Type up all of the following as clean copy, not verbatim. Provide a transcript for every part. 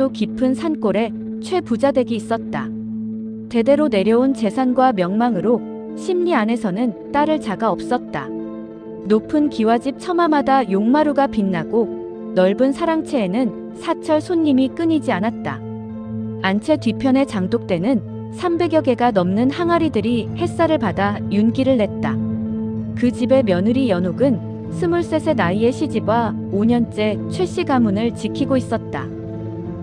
또 깊은 산골에 최부자댁이 있었다. 대대로 내려온 재산과 명망으로 심리 안에서는 딸을 자가 없었다. 높은 기와집 처마마다 용마루가 빛나고 넓은 사랑채에는 사철 손님이 끊이지 않았다. 안채 뒤편의 장독대는 300여 개가 넘는 항아리들이 햇살을 받아 윤기를 냈다. 그 집의 며느리 연옥은 23세 나이에 시집와 5년째 최씨 가문을 지키고 있었다.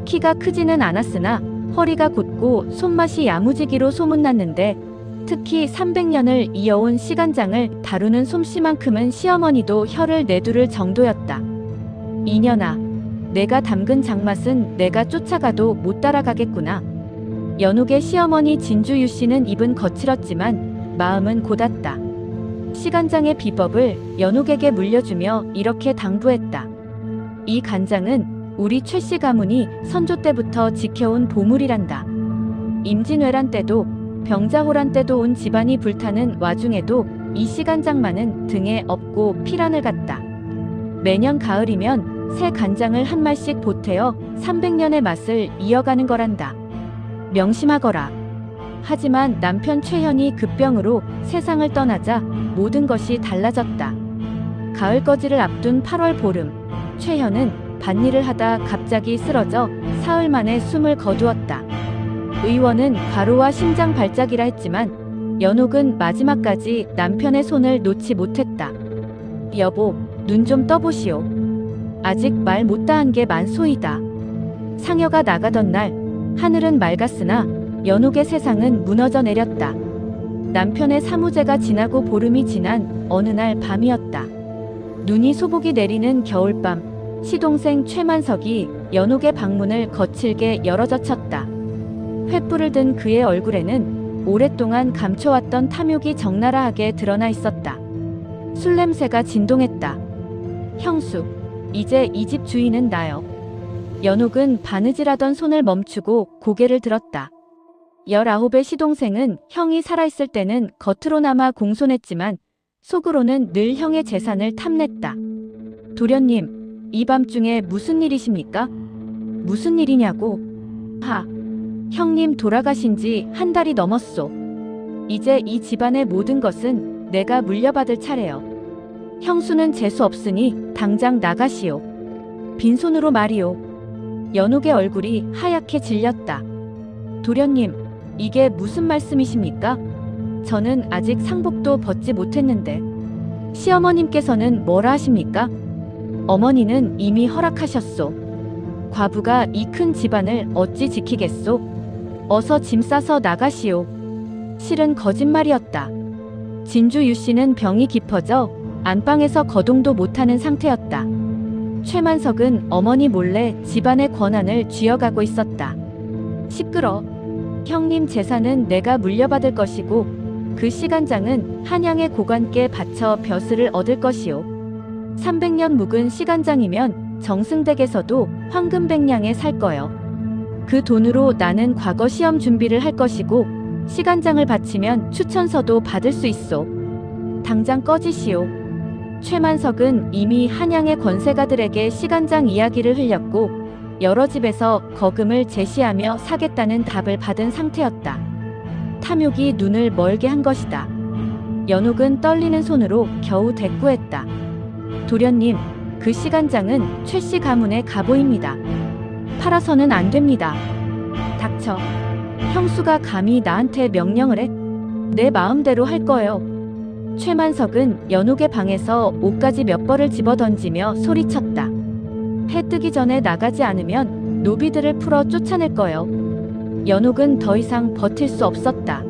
키가 크지는 않았으나 허리가 곧고 손맛이 야무지기로 소문났는데 특히 300년을 이어온 시간장을 다루는 솜씨만큼은 시어머니도 혀를 내두를 정도였다. 이년아, 내가 담근 장맛은 내가 쫓아가도 못 따라가겠구나. 연옥의 시어머니 진주유 씨는 입은 거칠었지만 마음은 고닫다. 시간장의 비법을 연옥에게 물려주며 이렇게 당부했다. 이 간장은 우리 최씨 가문이 선조 때부터 지켜온 보물이란다. 임진왜란 때도 병자호란 때도 온 집안이 불타는 와중에도 이 시간장만은 등에 업고 피란을 갔다. 매년 가을이면 새 간장을 한 말씩 보태어 300년의 맛을 이어가는 거란다. 명심하거라. 하지만 남편 최현이 급병으로 세상을 떠나자 모든 것이 달라졌다. 가을거지를 앞둔 8월 보름, 최현은 밭일을 하다 갑자기 쓰러져 사흘 만에 숨을 거두었다. 의원은 과로와 심장 발작이라 했지만 연옥은 마지막까지 남편의 손을 놓지 못했다. 여보, 눈 좀 떠보시오. 아직 말 못다한 게 만소이다. 상여가 나가던 날 하늘은 맑았으나 연옥의 세상은 무너져 내렸다. 남편의 사무제가 지나고 보름이 지난 어느 날 밤이었다. 눈이 소복이 내리는 겨울밤, 시동생 최만석이 연옥의 방문을 거칠게 열어젖혔다. 횃불을 든 그의 얼굴에는 오랫동안 감춰왔던 탐욕이 적나라하게 드러나 있었다. 술 냄새가 진동했다. 형수, 이제 이 집 주인은 나요. 연옥은 바느질하던 손을 멈추고 고개를 들었다. 19의 시동생은 형이 살아있을 때는 겉으로나마 공손했지만 속으로는 늘 형의 재산을 탐냈다. 도련님, 이 밤중에 무슨 일이십니까? 무슨 일이냐고? 형님 돌아가신 지 한 달이 넘었소. 이제 이 집안의 모든 것은 내가 물려받을 차례요. 형수는 재수 없으니 당장 나가시오. 빈손으로 말이오. 연옥의 얼굴이 하얗게 질렸다. 도련님, 이게 무슨 말씀이십니까? 저는 아직 상복도 벗지 못했는데. 시어머님께서는 뭐라 하십니까? 어머니는 이미 허락하셨소. 과부가 이 큰 집안을 어찌 지키겠소? 어서 짐 싸서 나가시오. 실은 거짓말이었다. 진주유 씨는 병이 깊어져 안방에서 거동도 못하는 상태였다. 최만석은 어머니 몰래 집안의 권한을 쥐어가고 있었다. 시끄러. 형님 재산은 내가 물려받을 것이고 그 시간장은 한양의 고관께 바쳐 벼슬을 얻을 것이오. 300년 묵은 시간장이면 정승댁에서도 황금백냥에 살 거요. 그 돈으로 나는 과거 시험 준비를 할 것이고 시간장을 바치면 추천서도 받을 수 있소. 당장 꺼지시오. 최만석은 이미 한양의 권세가들에게 시간장 이야기를 흘렸고 여러 집에서 거금을 제시하며 사겠다는 답을 받은 상태였다. 탐욕이 눈을 멀게 한 것이다. 연옥은 떨리는 손으로 겨우 대꾸했다. 도련님, 그 시간장은 최씨 가문의 가보입니다. 팔아서는 안 됩니다. 닥쳐. 형수가 감히 나한테 명령을 해? 내 마음대로 할 거요. 최만석은 연옥의 방에서 옷가지 몇 벌을 집어던지며 소리쳤다. 해 뜨기 전에 나가지 않으면 노비들을 풀어 쫓아낼 거요. 연옥은 더 이상 버틸 수 없었다.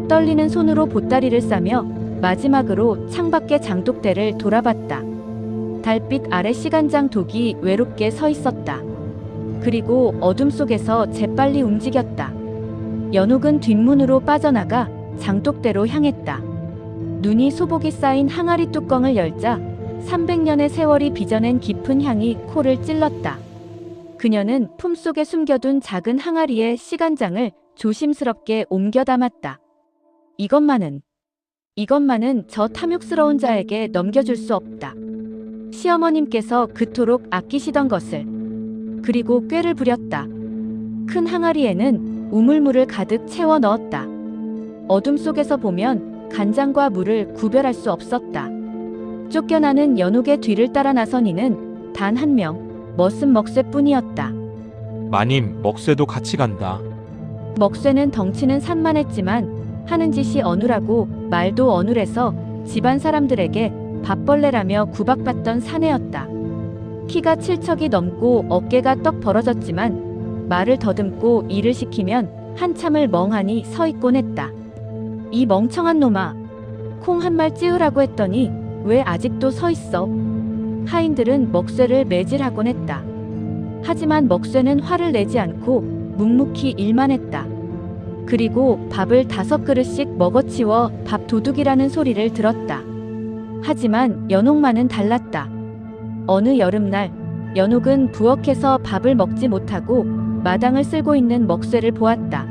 떨리는 손으로 보따리를 싸며 마지막으로 창밖의 장독대를 돌아봤다. 달빛 아래 시간장 독이 외롭게 서 있었다. 그리고 어둠 속에서 재빨리 움직였다. 연옥은 뒷문으로 빠져나가 장독대로 향했다. 눈이 소복이 쌓인 항아리 뚜껑을 열자 300년의 세월이 빚어낸 깊은 향이 코를 찔렀다. 그녀는 품속에 숨겨둔 작은 항아리에 시간장을 조심스럽게 옮겨 담았다. 이것만은 저 탐욕스러운 자에게 넘겨줄 수 없다. 시어머님께서 그토록 아끼시던 것을. 그리고 꾀를 부렸다. 큰 항아리에는 우물물을 가득 채워 넣었다. 어둠 속에서 보면 간장과 물을 구별할 수 없었다. 쫓겨나는 연옥의 뒤를 따라 나선 이는 단 한 명, 머슴 먹쇠뿐이었다. 마님, 먹쇠도 같이 간다. 먹쇠는 덩치는 산만했지만 하는 짓이 어눌하고 말도 어눌해서 집안 사람들에게 밥벌레라며 구박받던 사내였다. 키가 7척이 넘고 어깨가 떡 벌어졌지만 말을 더듬고 일을 시키면 한참을 멍하니 서 있곤 했다. 이 멍청한 놈아, 콩 한 말 찌으라고 했더니 왜 아직도 서 있어? 하인들은 먹쇠를 매질하곤 했다. 하지만 먹쇠는 화를 내지 않고 묵묵히 일만 했다. 그리고 밥을 5그릇씩 먹어치워 밥도둑이라는 소리를 들었다. 하지만 연옥만은 달랐다. 어느 여름날 연옥은 부엌에서 밥을 먹지 못하고 마당을 쓸고 있는 먹쇠를 보았다.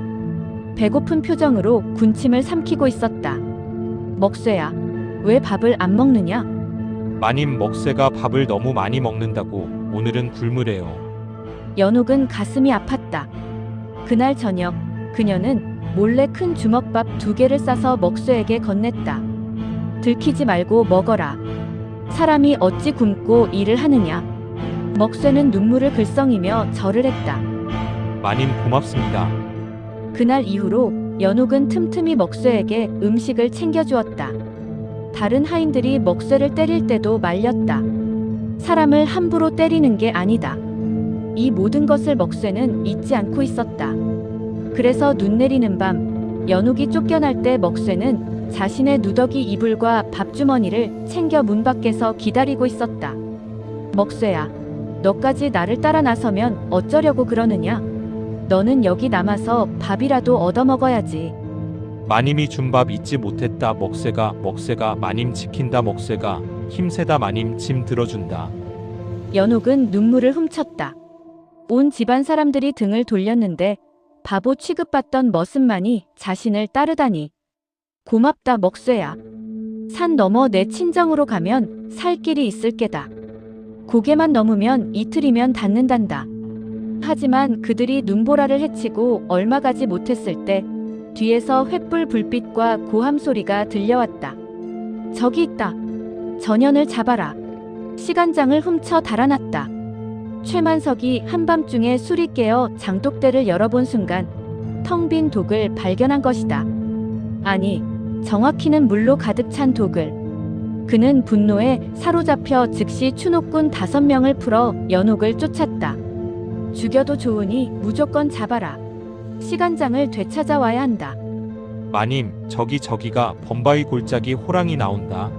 배고픈 표정으로 군침을 삼키고 있었다. 먹쇠야, 왜 밥을 안 먹느냐? 마님, 먹쇠가 밥을 너무 많이 먹는다고 오늘은 굶으래요. 연옥은 가슴이 아팠다. 그날 저녁 그녀는 몰래 큰 주먹밥 2개를 싸서 먹쇠에게 건넸다. 들키지 말고 먹어라. 사람이 어찌 굶고 일을 하느냐. 먹쇠는 눈물을 글썽이며 절을 했다. 마님, 고맙습니다. 그날 이후로 연옥은 틈틈이 먹쇠에게 음식을 챙겨주었다. 다른 하인들이 먹쇠를 때릴 때도 말렸다. 사람을 함부로 때리는 게 아니다. 이 모든 것을 먹쇠는 잊지 않고 있었다. 그래서 눈 내리는 밤 연옥이 쫓겨날 때 먹쇠는 자신의 누더기 이불과 밥주머니를 챙겨 문 밖에서 기다리고 있었다. 먹쇠야, 너까지 나를 따라 나서면 어쩌려고 그러느냐? 너는 여기 남아서 밥이라도 얻어먹어야지. 마님이 준 밥 잊지 못했다. 먹쇠가 마님 지킨다. 먹쇠가 힘세다. 마님 짐 들어준다. 연옥은 눈물을 훔쳤다. 온 집안 사람들이 등을 돌렸는데 바보 취급받던 머슴만이 자신을 따르다니. 고맙다 먹쇠야. 산 넘어 내 친정으로 가면 살 길이 있을 게다. 고개만 넘으면 이틀이면 닿는단다. 하지만 그들이 눈보라를 헤치고 얼마 가지 못했을 때 뒤에서 횃불 불빛과 고함 소리가 들려왔다. 저기 있다. 전현을 잡아라. 시간장을 훔쳐 달아났다. 최만석이 한밤중에 술이 깨어 장독대를 열어본 순간 텅 빈 독을 발견한 것이다. 아니, 정확히는 물로 가득 찬 독을. 그는 분노에 사로잡혀 즉시 추노꾼 5명을 풀어 연옥을 쫓았다. 죽여도 좋으니 무조건 잡아라. 시간장을 되찾아와야 한다. 마님, 저기가 범바위 골짜기 호랑이 나온다.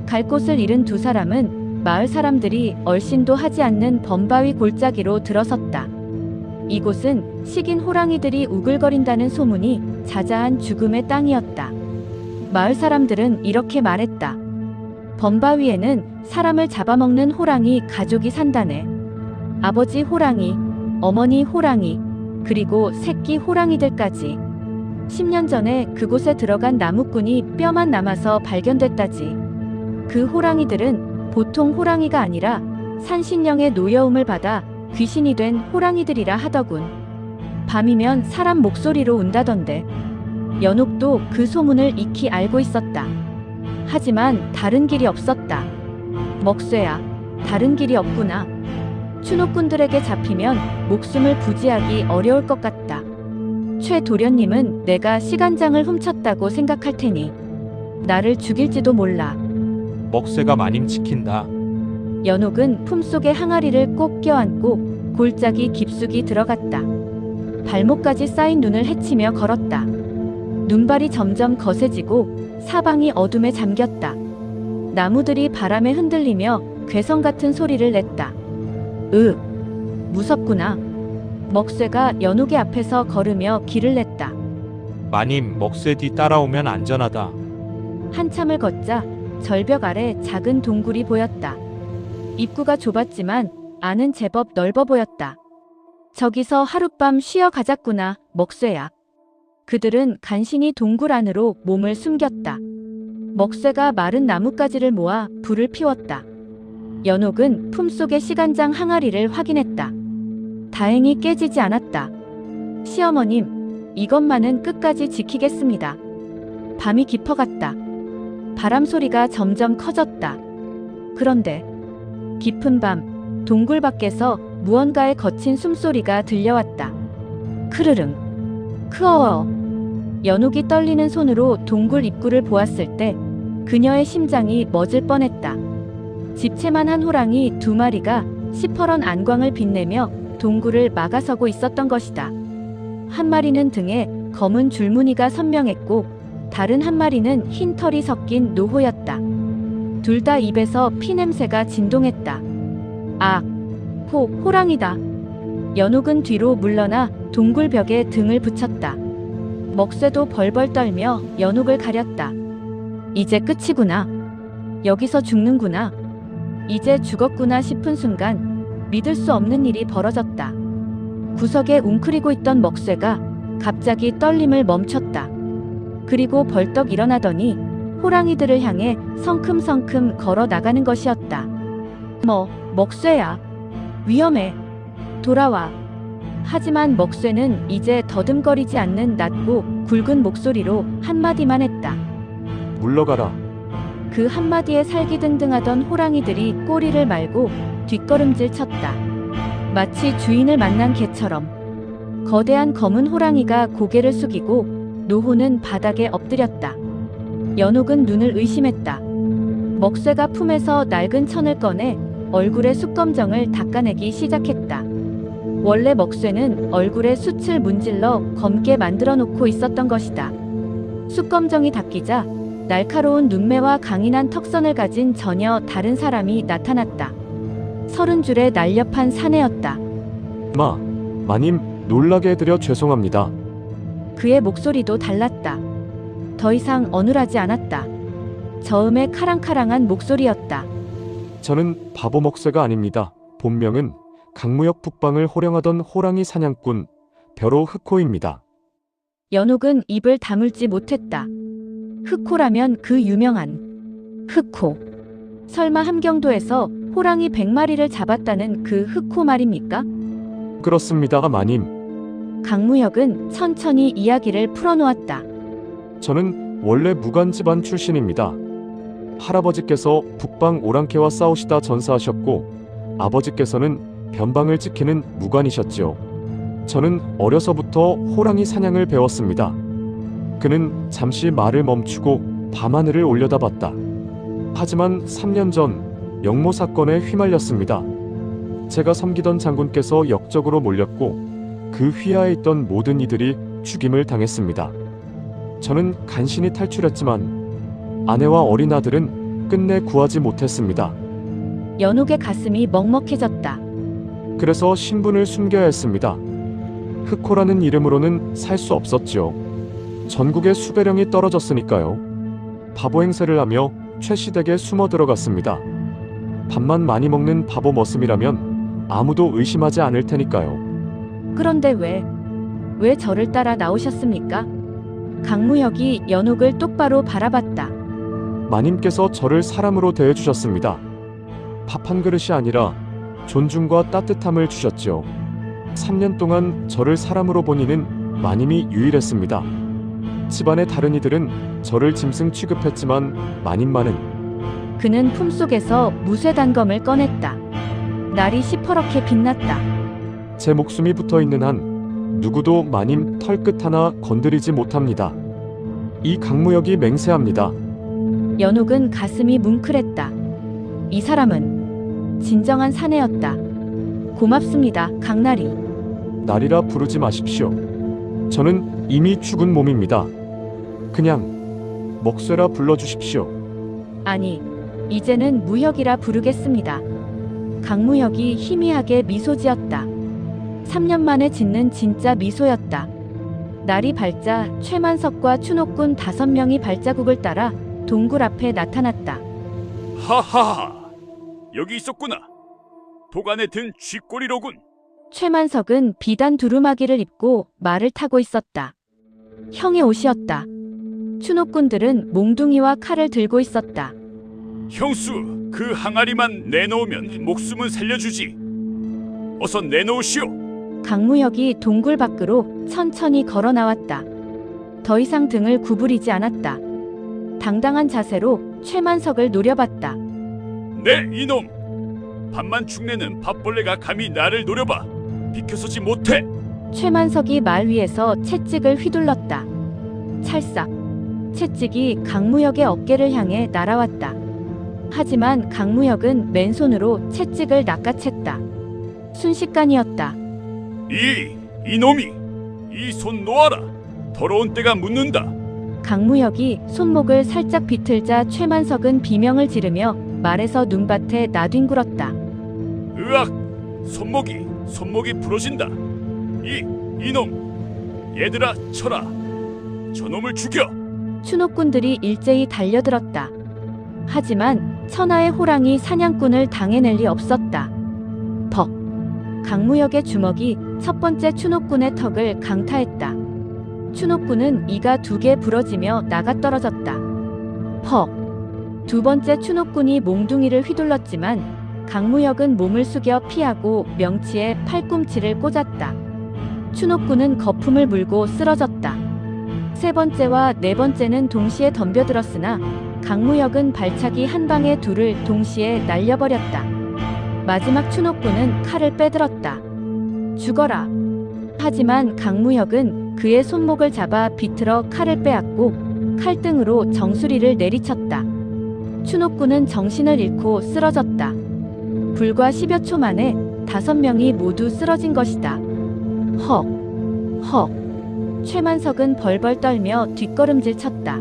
갈 곳을 잃은 2사람은 마을 사람들이 얼씬도 하지 않는 범바위 골짜기로 들어섰다. 이곳은 식인 호랑이들이 우글거린다는 소문이 자자한 죽음의 땅이었다. 마을 사람들은 이렇게 말했다. 범바위에는 사람을 잡아먹는 호랑이 가족이 산다네. 아버지 호랑이, 어머니 호랑이, 그리고 새끼 호랑이들까지. 10년 전에 그곳에 들어간 나무꾼이 뼈만 남아서 발견됐다지. 그 호랑이들은 보통 호랑이가 아니라 산신령의 노여움을 받아 귀신이 된 호랑이들이라 하더군. 밤이면 사람 목소리로 운다던데. 연옥도 그 소문을 익히 알고 있었다. 하지만 다른 길이 없었다. 먹쇠야, 다른 길이 없구나. 추노꾼들에게 잡히면 목숨을 부지하기 어려울 것 같다. 최 도련님은 내가 시간장을 훔쳤다고 생각할 테니 나를 죽일지도 몰라. 먹쇠가 마님 지킨다. 연옥은 품속에 항아리를 꼭 껴안고 골짜기 깊숙이 들어갔다. 발목까지 쌓인 눈을 헤치며 걸었다. 눈발이 점점 거세지고 사방이 어둠에 잠겼다. 나무들이 바람에 흔들리며 괴성 같은 소리를 냈다. 무섭구나. 먹쇠가 연옥의 앞에서 걸으며 길을 냈다. 마님, 먹쇠 뒤 따라오면 안전하다. 한참을 걷자 절벽 아래 작은 동굴이 보였다. 입구가 좁았지만 안은 제법 넓어 보였다. 저기서 하룻밤 쉬어 가자꾸나, 먹쇠야. 그들은 간신히 동굴 안으로 몸을 숨겼다. 먹쇠가 마른 나뭇가지를 모아 불을 피웠다. 연옥은 품속의 시간장 항아리를 확인했다. 다행히 깨지지 않았다. 시어머님, 이것만은 끝까지 지키겠습니다. 밤이 깊어갔다. 바람 소리가 점점 커졌다. 그런데 깊은 밤, 동굴 밖에서 무언가의 거친 숨소리가 들려왔다. 크르릉, 크어어. 연옥이 떨리는 손으로 동굴 입구를 보았을 때 그녀의 심장이 멎을 뻔했다. 집채만한 호랑이 2마리가 시퍼런 안광을 빛내며 동굴을 막아서고 있었던 것이다. 한 마리는 등에 검은 줄무늬가 선명했고 다른 한 마리는 흰 털이 섞인 노호였다. 둘 다 입에서 피냄새가 진동했다. 아, 호랑이다. 연옥은 뒤로 물러나 동굴 벽에 등을 붙였다. 먹새도 벌벌 떨며 연옥을 가렸다. 이제 끝이구나. 여기서 죽는구나. 이제 죽었구나 싶은 순간 믿을 수 없는 일이 벌어졌다. 구석에 웅크리고 있던 먹새가 갑자기 떨림을 멈췄다. 그리고 벌떡 일어나더니 호랑이들을 향해 성큼성큼 걸어 나가는 것이었다. 먹새야. 위험해. 돌아와. 하지만 먹새는 이제 더듬거리지 않는 낮고 굵은 목소리로 한마디만 했다. 물러가라. 그 한마디에 살기등등하던 호랑이들이 꼬리를 말고 뒷걸음질 쳤다. 마치 주인을 만난 개처럼. 거대한 검은 호랑이가 고개를 숙이고 노호는 바닥에 엎드렸다. 연옥은 눈을 의심했다. 먹새가 품에서 낡은 천을 꺼내 얼굴의 숯검정을 닦아내기 시작했다. 원래 먹새는 얼굴에 숯을 문질러 검게 만들어 놓고 있었던 것이다. 숯검정이 닦이자 날카로운 눈매와 강인한 턱선을 가진 전혀 다른 사람이 나타났다. 30줄의 날렵한 사내였다. 마님, 놀라게 해드려 죄송합니다. 그의 목소리도 달랐다. 더 이상 어눌하지 않았다. 저음의 카랑카랑한 목소리였다. 저는 바보 먹새가 아닙니다. 본명은 강무역 북방을 호령하던 호랑이 사냥꾼 벼로 흑호입니다. 연옥은 입을 다물지 못했다. 흑호라면 그 유명한 흑호. 설마 함경도에서 호랑이 100마리를 잡았다는 그 흑호 말입니까? 그렇습니다, 마님. 강무역은 천천히 이야기를 풀어놓았다. 저는 원래 무관 집안 출신입니다. 할아버지께서 북방 오랑캐와 싸우시다 전사하셨고 아버지께서는 변방을 지키는 무관이셨지요. 저는 어려서부터 호랑이 사냥을 배웠습니다. 그는 잠시 말을 멈추고 밤하늘을 올려다봤다. 하지만 3년 전 영모 사건에 휘말렸습니다. 제가 섬기던 장군께서 역적으로 몰렸고 그 휘하에 있던 모든 이들이 죽임을 당했습니다. 저는 간신히 탈출했지만 아내와 어린 아들은 끝내 구하지 못했습니다. 연옥의 가슴이 먹먹해졌다. 그래서 신분을 숨겨야 했습니다. 흑호라는 이름으로는 살 수 없었지요. 전국에 수배령이 떨어졌으니까요. 바보 행세를 하며 최씨댁에 숨어 들어갔습니다. 밥만 많이 먹는 바보 머슴이라면 아무도 의심하지 않을 테니까요. 그런데 왜 저를 따라 나오셨습니까? 강무역이 연옥을 똑바로 바라봤다. 마님께서 저를 사람으로 대해주셨습니다. 밥 한 그릇이 아니라 존중과 따뜻함을 주셨지요. 3년 동안 저를 사람으로 보니는 마님이 유일했습니다. 집안의 다른 이들은 저를 짐승 취급했지만 마님만은. 그는 품속에서 무쇠 단검을 꺼냈다. 날이 시퍼렇게 빛났다. 제 목숨이 붙어있는 한 누구도 마님 털끝 하나 건드리지 못합니다. 이 강무역이 맹세합니다. 연옥은 가슴이 뭉클했다. 이 사람은 진정한 사내였다. 고맙습니다, 강나리. 날이라 부르지 마십시오. 저는 이미 죽은 몸입니다. 그냥 먹쇠라 불러주십시오. 아니, 이제는 무혁이라 부르겠습니다. 강무혁이 희미하게 미소 지었다. 3년 만에 짓는 진짜 미소였다. 날이 밝자 최만석과 추노꾼 5명이 발자국을 따라 동굴 앞에 나타났다. 하하하! 여기 있었구나. 도간에 든 쥐꼬리로군. 최만석은 비단 두루마기를 입고 말을 타고 있었다. 형의 옷이었다. 추노꾼들은 몽둥이와 칼을 들고 있었다. 형수, 그 항아리만 내놓으면 목숨은 살려주지. 어서 내놓으시오. 강무혁이 동굴 밖으로 천천히 걸어 나왔다. 더 이상 등을 구부리지 않았다. 당당한 자세로 최만석을 노려봤다. 네, 이놈! 밥만 축내는 밥벌레가 감히 나를 노려봐! 비켜서지 못해! 최만석이 말 위에서 채찍을 휘둘렀다. 찰싹. 채찍이 강무혁의 어깨를 향해 날아왔다. 하지만 강무혁은 맨손으로 채찍을 낚아챘다. 순식간이었다. 이놈이! 이 손 놓아라! 더러운 때가 묻는다! 강무혁이 손목을 살짝 비틀자 최만석은 비명을 지르며 말에서 눈밭에 나뒹굴었다. 으악! 손목이 부러진다! 이놈! 얘들아, 쳐라! 저놈을 죽여! 추노꾼들이 일제히 달려들었다. 하지만 천하의 호랑이 사냥꾼을 당해낼 리 없었다. 퍽! 강무혁의 주먹이 첫 번째 추노꾼의 턱을 강타했다. 추노꾼은 이가 2개 부러지며 나가떨어졌다. 퍽! 두 번째 추노꾼이 몽둥이를 휘둘렀지만 강무혁은 몸을 숙여 피하고 명치에 팔꿈치를 꽂았다. 추노꾼은 거품을 물고 쓰러졌다. 세 번째와 네 번째는 동시에 덤벼들었으나 강무혁은 발차기 한 방에 둘을 동시에 날려버렸다. 마지막 추노꾼은 칼을 빼들었다. 죽어라. 하지만 강무혁은 그의 손목을 잡아 비틀어 칼을 빼앗고 칼등으로 정수리를 내리쳤다. 추노꾼은 정신을 잃고 쓰러졌다. 불과 10여 초 만에 5명이 모두 쓰러진 것이다. 헉. 최만석은 벌벌 떨며 뒷걸음질 쳤다.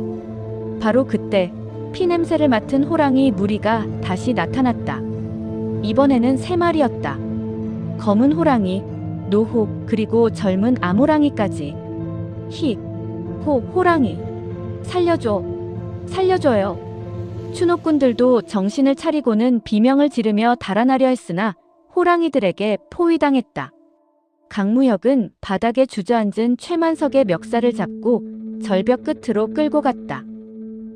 바로 그때 피냄새를 맡은 호랑이 무리가 다시 나타났다. 이번에는 3마리였다. 검은 호랑이, 노호, 그리고 젊은 암호랑이까지. 호랑이. 살려줘요. 추노꾼들도 정신을 차리고는 비명을 지르며 달아나려 했으나 호랑이들에게 포위당했다. 강무혁은 바닥에 주저앉은 최만석의 멱살을 잡고 절벽 끝으로 끌고 갔다.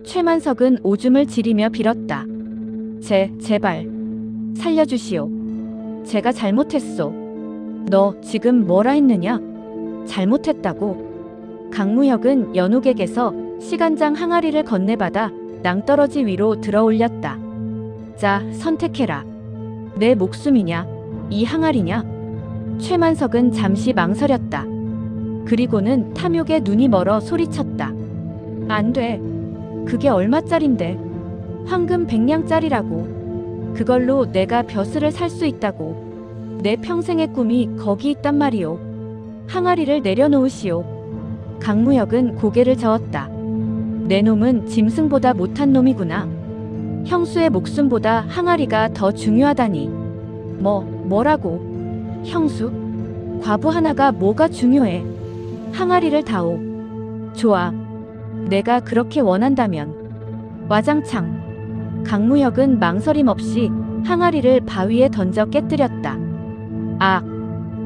최만석은 오줌을 지리며 빌었다. 제발 살려주시오. 제가 잘못했소. 너 지금 뭐라 했느냐? 잘못했다고. 강무혁은 연옥에게서 시간장 항아리를 건네받아 낭떠러지 위로 들어올렸다. 자, 선택해라. 내 목숨이냐, 이 항아리냐? 최만석은 잠시 망설였다. 그리고는 탐욕에 눈이 멀어 소리쳤다. 안 돼. 그게 얼마짜린데? 황금 100냥짜리라고. 그걸로 내가 벼슬을 살 수 있다고. 내 평생의 꿈이 거기 있단 말이오. 항아리를 내려놓으시오. 강무혁은 고개를 저었다. 내 놈은 짐승보다 못한 놈이구나. 형수의 목숨보다 항아리가 더 중요하다니. 뭐라고? 형수? 과부 하나가 뭐가 중요해? 항아리를 다오. 좋아. 내가 그렇게 원한다면. 와장창. 강무혁은 망설임 없이 항아리를 바위에 던져 깨뜨렸다. 아,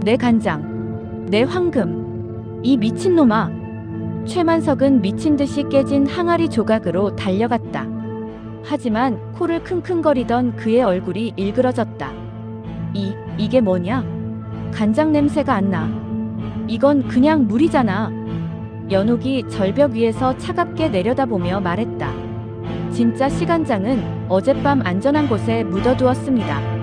내 간장. 내 황금. 이 미친놈아. 최만석은 미친 듯이 깨진 항아리 조각으로 달려갔다. 하지만 코를 킁킁거리던 그의 얼굴이 일그러졌다. 이게 뭐냐? 간장 냄새가 안 나. 이건 그냥 물이잖아. 연옥이 절벽 위에서 차갑게 내려다보며 말했다. 진짜 시간장은 어젯밤 안전한 곳에 묻어두었습니다.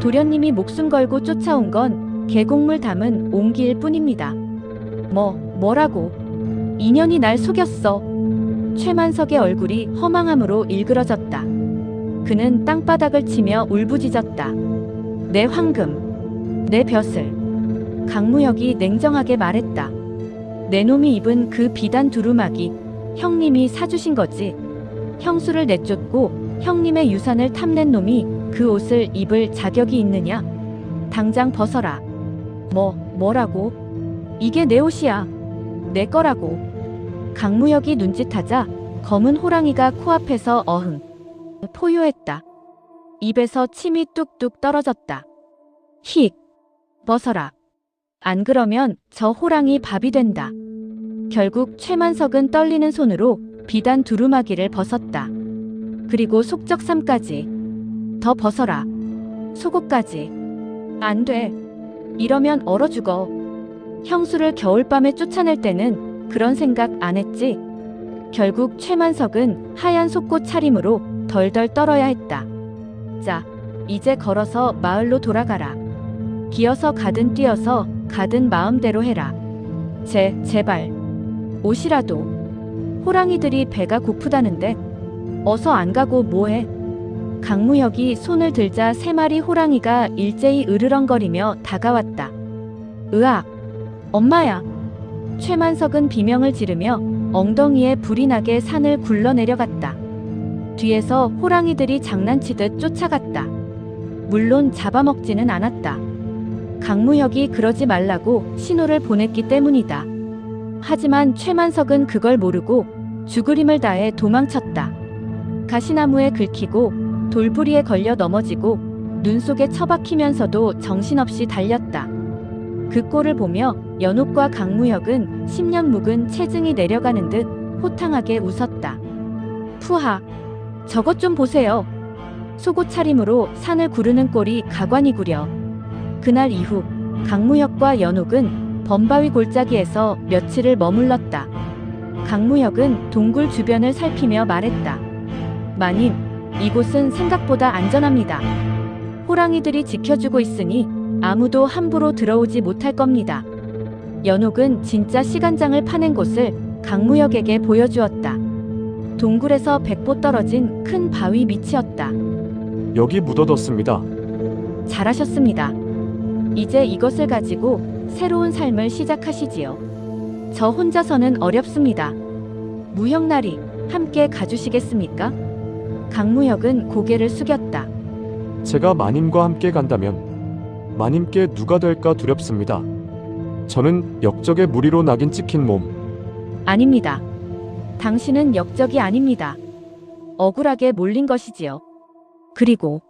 도련님이 목숨 걸고 쫓아온 건 계곡물 담은 옹기일 뿐입니다. 뭐라고? 인연이 날 속였어. 최만석의 얼굴이 허망함으로 일그러졌다. 그는 땅바닥을 치며 울부짖었다. 내 황금, 내 벼슬. 강무혁이 냉정하게 말했다. 내 놈이 입은 그 비단 두루마기 형님이 사주신 거지. 형수를 내쫓고 형님의 유산을 탐낸 놈이 그 옷을 입을 자격이 있느냐? 당장 벗어라. 뭐라고? 이게 내 옷이야. 내 거라고. 강무혁이 눈짓하자 검은 호랑이가 코앞에서 포효했다. 입에서 침이 뚝뚝 떨어졌다. 벗어라. 안 그러면 저 호랑이 밥이 된다. 결국 최만석은 떨리는 손으로 비단 두루마기를 벗었다. 그리고 속적삼까지. 더 벗어라. 속옷까지. 안 돼. 이러면 얼어 죽어. 형수를 겨울밤에 쫓아낼 때는 그런 생각 안 했지. 결국 최만석은 하얀 속옷 차림으로 덜덜 떨어야 했다. 자, 이제 걸어서 마을로 돌아가라. 기어서 가든 뛰어서 가든 마음대로 해라. 제발. 옷이라도. 호랑이들이 배가 고프다는데 어서 안 가고 뭐해? 강무혁이 손을 들자 3마리 호랑이가 일제히 으르렁거리며 다가왔다. 으악! 엄마야! 최만석은 비명을 지르며 엉덩이에 불이 나게 산을 굴러내려갔다. 뒤에서 호랑이들이 장난치듯 쫓아갔다. 물론 잡아먹지는 않았다. 강무혁이 그러지 말라고 신호를 보냈기 때문이다. 하지만 최만석은 그걸 모르고 죽으림을 다해 도망쳤다. 가시나무에 긁히고 돌부리에 걸려 넘어지고 눈 속에 처박히면서도 정신없이 달렸다. 그 꼴을 보며 연옥과 강무혁은 10년 묵은 체증이 내려가는 듯 호탕하게 웃었다. 푸하, 저것 좀 보세요. 속옷 차림으로 산을 구르는 꼴이 가관이구려. 그날 이후 강무혁과 연옥은 범바위 골짜기에서 며칠을 머물렀다. 강무혁은 동굴 주변을 살피며 말했다. 마님, 이곳은 생각보다 안전합니다. 호랑이들이 지켜주고 있으니 아무도 함부로 들어오지 못할 겁니다. 연옥은 진짜 시간장을 파낸 곳을 강무혁에게 보여주었다. 동굴에서 100보 떨어진 큰 바위 밑이었다. 여기 묻어뒀습니다. 잘하셨습니다. 이제 이것을 가지고 새로운 삶을 시작하시지요. 저 혼자서는 어렵습니다. 무형나리, 함께 가주시겠습니까? 강무혁은 고개를 숙였다. 제가 마님과 함께 간다면 마님께 누가 될까 두렵습니다. 저는 역적의 무리로 낙인 찍힌 몸. 아닙니다. 당신은 역적이 아닙니다. 억울하게 몰린 것이지요. 그리고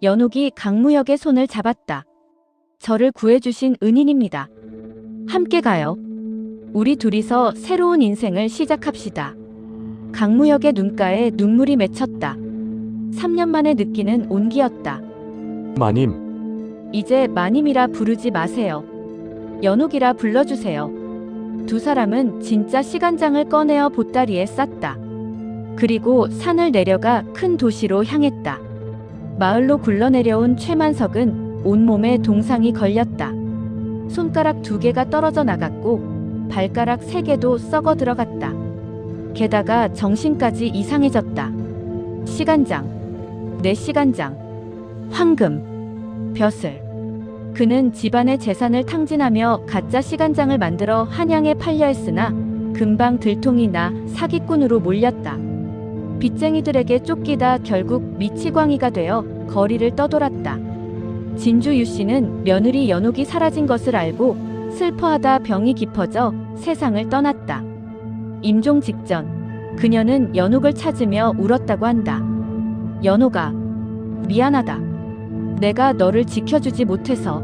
연옥이 강무혁의 손을 잡았다. 저를 구해주신 은인입니다. 함께 가요. 우리 둘이서 새로운 인생을 시작합시다. 강무혁의 눈가에 눈물이 맺혔다. 3년 만에 느끼는 온기였다. 마님, 이제 마님이라 부르지 마세요. 연옥이라 불러주세요. 두 사람은 진짜 시간장을 꺼내어 보따리에 쌌다. 그리고 산을 내려가 큰 도시로 향했다. 마을로 굴러내려온 최만석은 온몸에 동상이 걸렸다. 손가락 2개가 떨어져 나갔고 발가락 3개도 썩어 들어갔다. 게다가 정신까지 이상해졌다. 시간장, 내 시간장, 황금, 벼슬. 그는 집안의 재산을 탕진하며 가짜 시간장을 만들어 한양에 팔려 했으나 금방 들통이 나 사기꾼으로 몰렸다. 빚쟁이들에게 쫓기다 결국 미치광이가 되어 거리를 떠돌았다. 진주 유씨는 며느리 연옥이 사라진 것을 알고 슬퍼하다 병이 깊어져 세상을 떠났다. 임종 직전 그녀는 연옥을 찾으며 울었다고 한다. 연옥아, 미안하다. 내가 너를 지켜주지 못해서.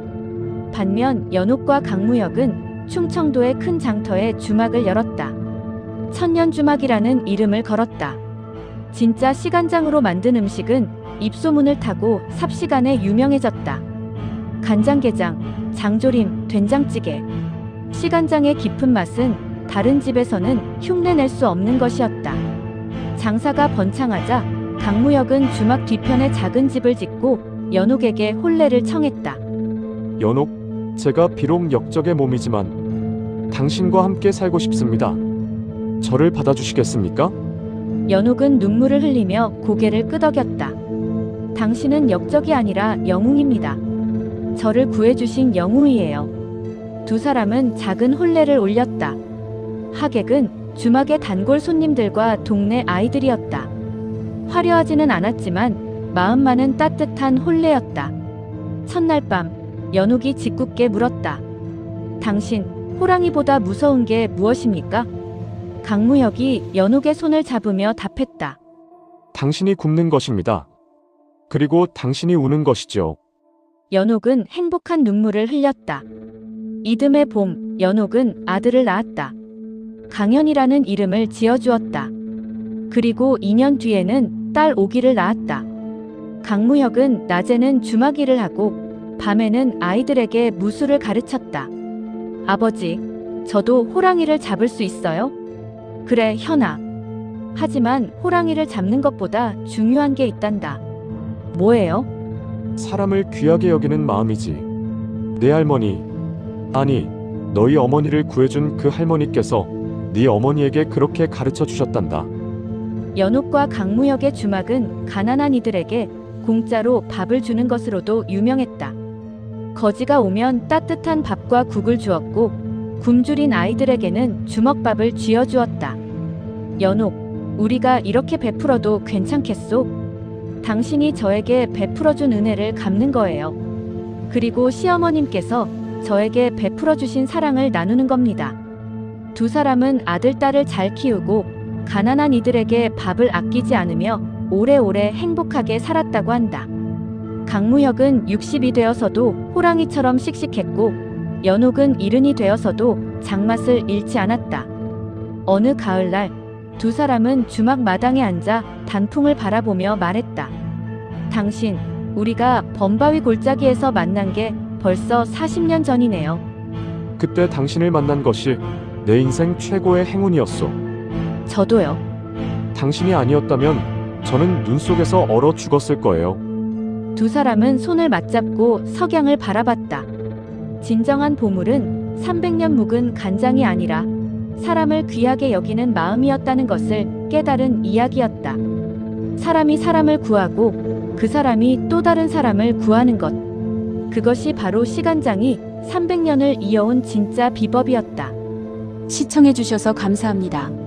반면 연옥과 강무혁은 충청도의 큰 장터에 주막을 열었다. 천년주막이라는 이름을 걸었다. 진짜 시간장으로 만든 음식은 입소문을 타고 삽시간에 유명해졌다. 간장게장, 장조림, 된장찌개. 시간장의 깊은 맛은 다른 집에서는 흉내낼 수 없는 것이었다. 장사가 번창하자 강무혁은 주막 뒤편에 작은 집을 짓고 연옥에게 혼례를 청했다. 연옥, 제가 비록 역적의 몸이지만 당신과 함께 살고 싶습니다. 저를 받아주시겠습니까? 연옥은 눈물을 흘리며 고개를 끄덕였다. 당신은 역적이 아니라 영웅입니다. 저를 구해주신 영웅이에요. 두 사람은 작은 혼례를 올렸다. 하객은 주막의 단골 손님들과 동네 아이들이었다. 화려하지는 않았지만 마음만은 따뜻한 혼례였다. 첫날 밤 연옥이 짓궂게 물었다. 당신, 호랑이보다 무서운 게 무엇입니까? 강무혁이 연옥의 손을 잡으며 답했다. 당신이 굶는 것입니다. 그리고 당신이 우는 것이죠. 연옥은 행복한 눈물을 흘렸다. 이듬해 봄, 연옥은 아들을 낳았다. 강현이라는 이름을 지어주었다. 그리고 2년 뒤에는 딸 오기를 낳았다. 강무혁은 낮에는 주막 일을 하고 밤에는 아이들에게 무술을 가르쳤다. 아버지, 저도 호랑이를 잡을 수 있어요? 그래, 현아. 하지만 호랑이를 잡는 것보다 중요한 게 있단다. 뭐예요? 사람을 귀하게 여기는 마음이지. 내 할머니, 아니, 너희 어머니를 구해준 그 할머니께서 네 어머니에게 그렇게 가르쳐 주셨단다. 연옥과 강무혁의 주막은 가난한 이들에게 공짜로 밥을 주는 것으로도 유명했다. 거지가 오면 따뜻한 밥과 국을 주었고 굶주린 아이들에게는 주먹밥을 쥐어주었다. 연옥, 우리가 이렇게 베풀어도 괜찮겠소? 당신이 저에게 베풀어준 은혜를 갚는 거예요. 그리고 시어머님께서 저에게 베풀어 주신 사랑을 나누는 겁니다. 두 사람은 아들, 딸을 잘 키우고 가난한 이들에게 밥을 아끼지 않으며 오래오래 행복하게 살았다고 한다. 강무혁은 60이 되어서도 호랑이처럼 씩씩했고 연옥은 70이 되어서도 장맛을 잃지 않았다. 어느 가을날 두 사람은 주막 마당에 앉아 단풍을 바라보며 말했다. 당신, 우리가 범바위 골짜기에서 만난 게 벌써 40년 전이네요. 그때 당신을 만난 것이 내 인생 최고의 행운이었소. 저도요. 당신이 아니었다면 저는 눈 속에서 얼어 죽었을 거예요. 두 사람은 손을 맞잡고 석양을 바라봤다. 진정한 보물은 300년 묵은 간장이 아니라 사람을 귀하게 여기는 마음이었다는 것을 깨달은 이야기였다. 사람이 사람을 구하고 그 사람이 또 다른 사람을 구하는 것. 그것이 바로 시간장이 300년을 이어온 진짜 비법이었다. 시청해주셔서 감사합니다.